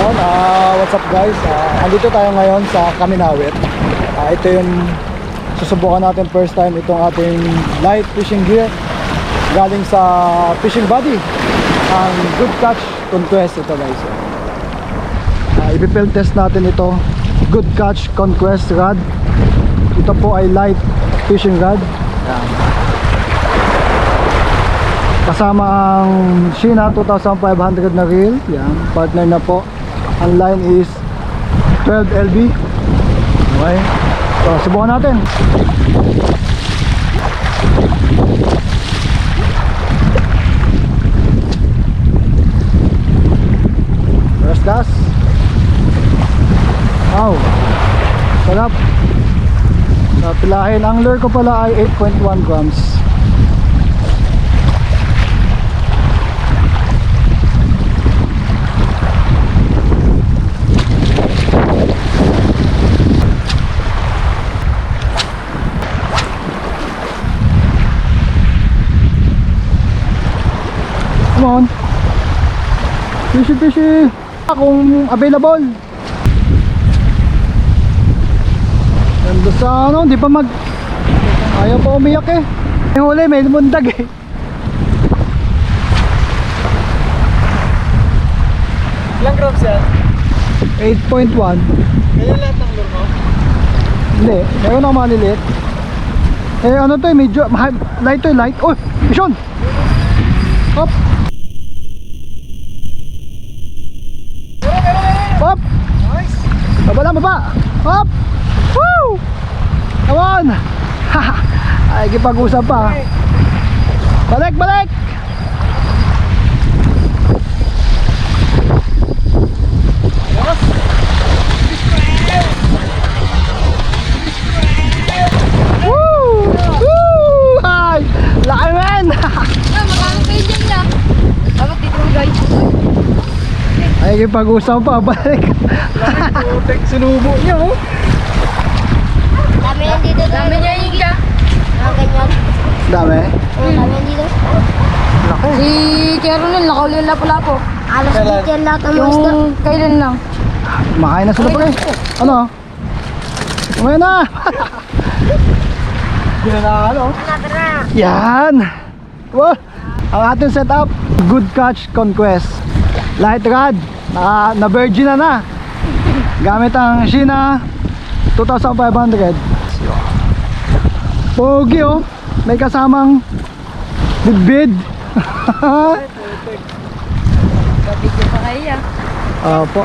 Yun, what's up guys? Andito tayo ngayon sa Kaminawit. Ito yung susubukan natin first time itong ating light fishing gear galing sa Fishing Buddy, ang Good Catch Conquest ito guys. Ipipill test natin ito, Good Catch Conquest rod. Ito po ay light fishing rod. Yan. Kasama ang Sheena 2500 na reel. Yan, partner na po. Ang line is 12 LB. Okay, so subukan natin. First cast. Wow, sarap. So, pilahin. Ang lure ko pala ay 8.1 grams. Come on. Fishy, fishy. Kung available. Ganda sa ano, di pa ayaw pa umiyak eh. May huli, may mundag eh. Ilang grams yan? 8.1. Kaya lahat ng lure mo? Hindi, meron ako maliliit. Eh ano to eh, medyo light to eh, light. Oh, mission! Hop! Hop! Nice! Baba lang, baba! Hop! Woo! Come on! Ay, kipag-usap pa. Balik, balik! Yes! Woo! Woo! Ay! Laki men! Magkano kayo dyan na? Dapat dito mo guys. Ay, kipag-usap pa. Balik! Putek, sinubo niya oh! Dami yan dito. Dami niya yung gila. Ganyan. Dami? Dami yan dito. Laki. Si Caroline, nakauli yung lapo-lapo. Alas dito yan lahat ng mga isda. Yung kailan lang. Makain na sila pa eh. Ano? Umaya na! Hindi na ano? Yan! Wow! Ang ating setup, Good Catch Conquest. Light rod, na virgin na. Gamit ang Sheena 2500. Pogi oh, may kasamang bidbid. Babigyan pa kayo. Opo.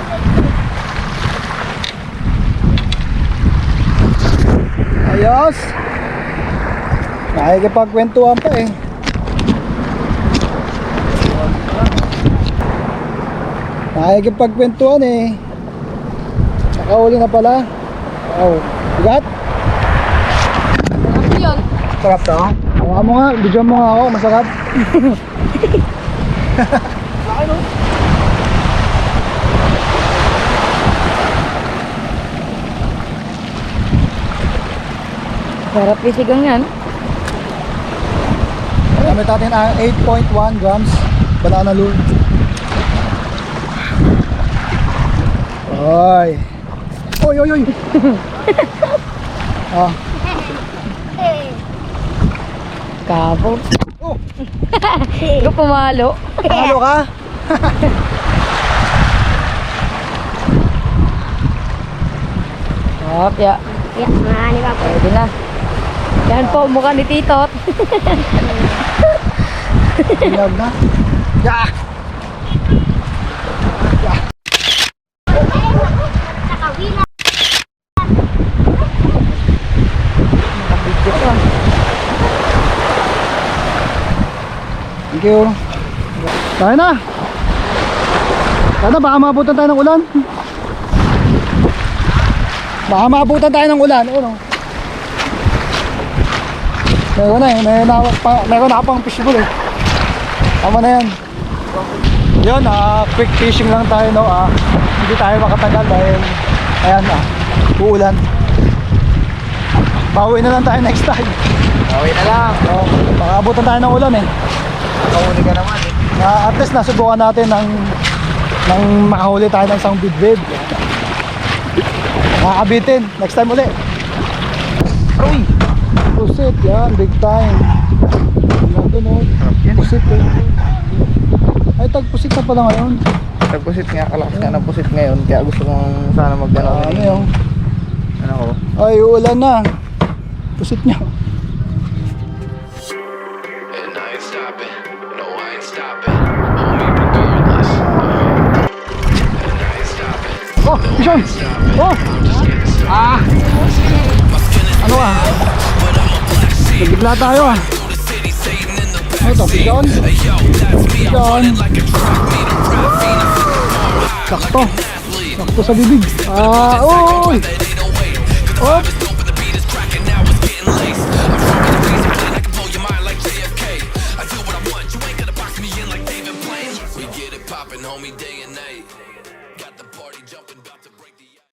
Ayos. Nakikipagkwentuhan pa eh. Nakikipagkwentuhan eh. Nakauli na pala. Oh, bigat. Ano yun? Sarap to. Hawa mo nga, video mo nga ako, masarap. Laki no? Sarap isigang yan. Gamit natin ang 8.1 grams banana lure. Oy. Oy, oy, oy. Ah. Kabo. Oh, Ikaw pumalo. halo ka? Sarap ya. Yeah, mahani pa po. Pwede na. Yan po, mukha ni Titot. Ilag na. Ya. Nakabidyo ka. Thank you. Tayo na. Sana baka maabutan tayo ng ulan. Baka maabutan tayo ng ulan. Ano? Meron na eh. Meron na pang fishbowl eh. Tama na yan. Yun, quick fishing lang tayo no. Hindi tayo makatagal dahil ayan uulan. Bawi na lang tayo next time. Bawi na lang. So, baka abutan tayo ng ulan eh. Nakahuli ka naman eh. At least nasubukan natin ng nang makahuli tayo ng isang bidbid. Nakakabitin. Next time uli. Uy! Pusit, yan, big time. Nandun o. Pusit eh. Ay, tagpusit na pala ngayon. Tagpusit nga, kalakas nga ng pusit ngayon. Kaya gusto kong sana mag-ano. Ano yun? Ano ko? Ay, uulan na. Pusit niya. And I ain't stopping, no I ain't stopping, homie regardless, and I ain't stopping, Oh, Bishon! Oh! Ah! Ano ah? Nabigla tayo ah. Ano to? Bishon? Bishon! Sakto. Sakto sa bibig. Ah! Uy! Oh! we get it poppin', homie, day